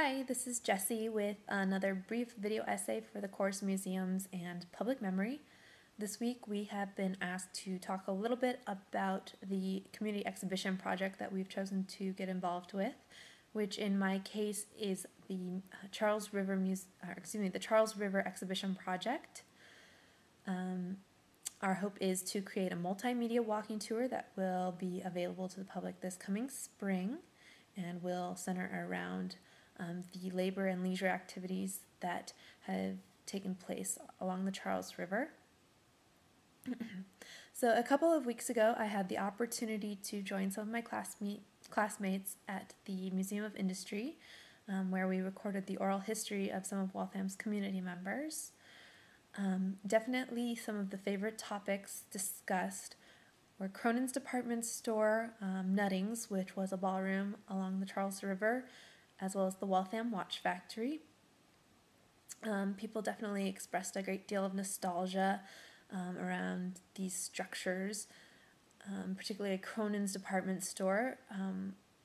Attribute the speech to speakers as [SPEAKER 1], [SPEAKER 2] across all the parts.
[SPEAKER 1] Hi, this is Jessie with another brief video essay for the course Museums and Public Memory. This week we have been asked to talk a little bit about the community exhibition project that we've chosen to get involved with, which in my case is the Charles River Exhibition Project. Our hope is to create a multimedia walking tour that will be available to the public this coming spring and will center around the labor and leisure activities that have taken place along the Charles River. So a couple of weeks ago, I had the opportunity to join some of my classmates at the Museum of Industry, where we recorded the oral history of some of Waltham's community members. Definitely some of the favorite topics discussed were Cronin's department store, Nuttings, which was a ballroom along the Charles River, as well as the Waltham Watch Factory. People definitely expressed a great deal of nostalgia around these structures, particularly Cronin's department store.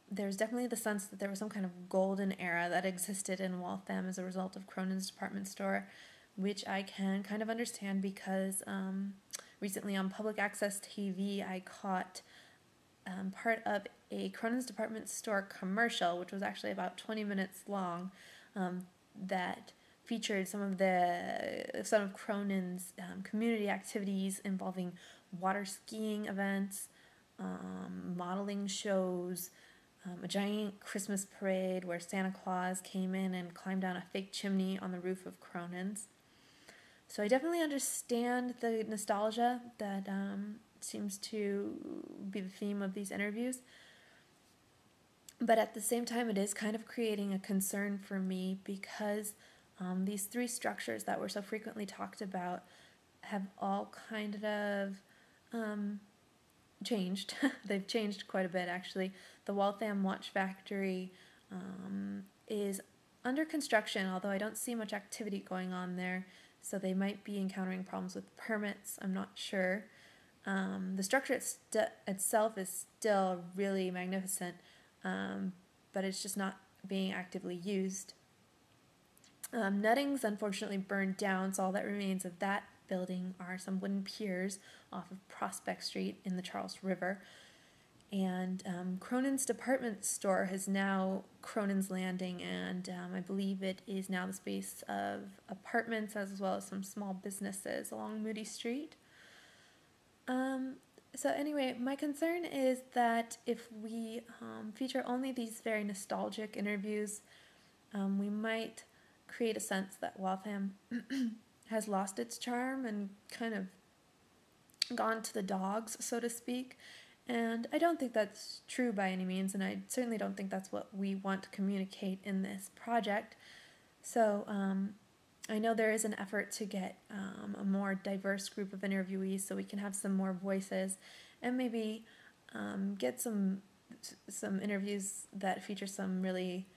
[SPEAKER 1] There's definitely the sense that there was some kind of golden era that existed in Waltham as a result of Cronin's department store, which I can kind of understand because recently on public access TV I caught part of a Cronin's department store commercial, which was actually about 20 minutes long, that featured some of Cronin's community activities involving water skiing events, modeling shows, a giant Christmas parade where Santa Claus came in and climbed down a fake chimney on the roof of Cronin's. So I definitely understand the nostalgia that seems to be the theme of these interviews. But at the same time, it is kind of creating a concern for me because these three structures that were so frequently talked about have all kind of changed. They've changed quite a bit, actually. The Waltham Watch Factory is under construction, although I don't see much activity going on there, so they might be encountering problems with permits. I'm not sure. The structure itself is still really magnificent, but it's just not being actively used. Nuttings unfortunately burned down, so all that remains of that building are some wooden piers off of Prospect Street in the Charles River. And Cronin's department store is now Cronin's Landing, and I believe it is now the space of apartments as well as some small businesses along Moody Street. So anyway, my concern is that if we feature only these very nostalgic interviews, we might create a sense that Waltham has lost its charm and kind of gone to the dogs, so to speak. And I don't think that's true by any means, and I certainly don't think that's what we want to communicate in this project. So I know there is an effort to get a more diverse group of interviewees so we can have some more voices and maybe get some interviews that feature some really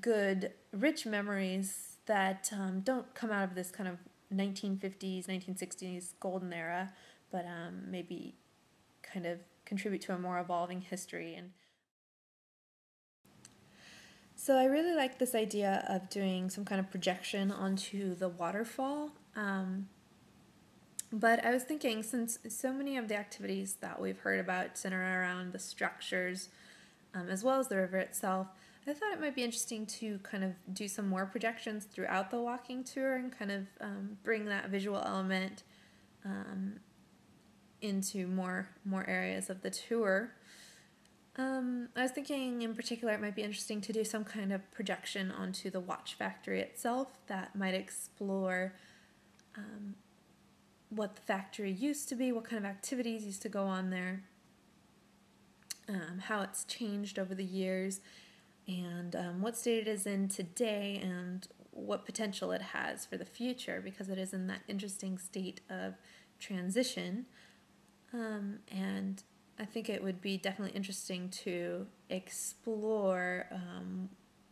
[SPEAKER 1] good, rich memories that don't come out of this kind of 1950s, 1960s golden era, but maybe kind of contribute to a more evolving history. And so I really like this idea of doing some kind of projection onto the waterfall. But I was thinking, since so many of the activities that we've heard about center around the structures as well as the river itself, I thought it might be interesting to kind of do some more projections throughout the walking tour and kind of bring that visual element into more areas of the tour. I was thinking in particular it might be interesting to do some kind of projection onto the watch factory itself that might explore what the factory used to be, what kind of activities used to go on there, how it's changed over the years, and what state it is in today and what potential it has for the future, because it is in that interesting state of transition. And I think it would be definitely interesting to explore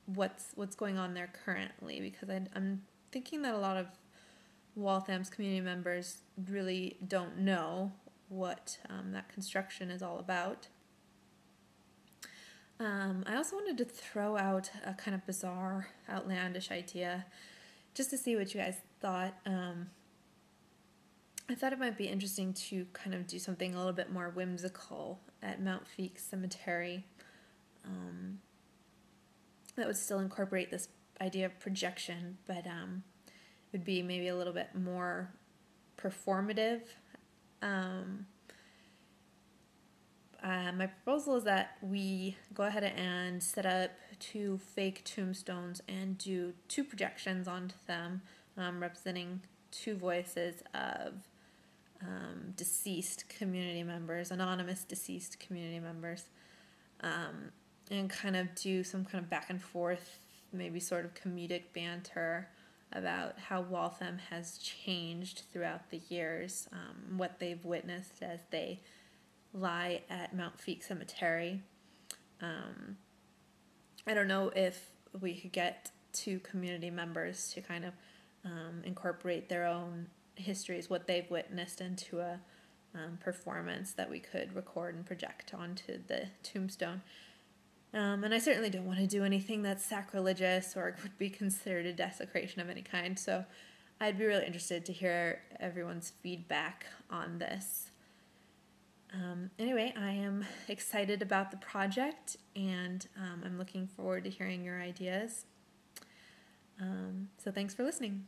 [SPEAKER 1] what's going on there currently, because I'm thinking that a lot of Waltham's community members really don't know what that construction is all about. I also wanted to throw out a kind of bizarre, outlandish idea just to see what you guys thought. I thought it might be interesting to kind of do something a little bit more whimsical at Mount Feek Cemetery that would still incorporate this idea of projection, but would be maybe a little bit more performative. My proposal is that we go ahead and set up 2 fake tombstones and do 2 projections onto them, representing 2 voices of deceased community members, anonymous deceased community members, and kind of do some kind of back and forth, maybe sort of comedic banter about how Waltham has changed throughout the years, what they've witnessed as they lie at Mount Feek Cemetery. I don't know if we could get 2 community members to kind of incorporate their own histories, what they've witnessed, into a performance that we could record and project onto the tombstone. And I certainly don't want to do anything that's sacrilegious or would be considered a desecration of any kind, so I'd be really interested to hear everyone's feedback on this. Anyway, I am excited about the project, and I'm looking forward to hearing your ideas. So thanks for listening.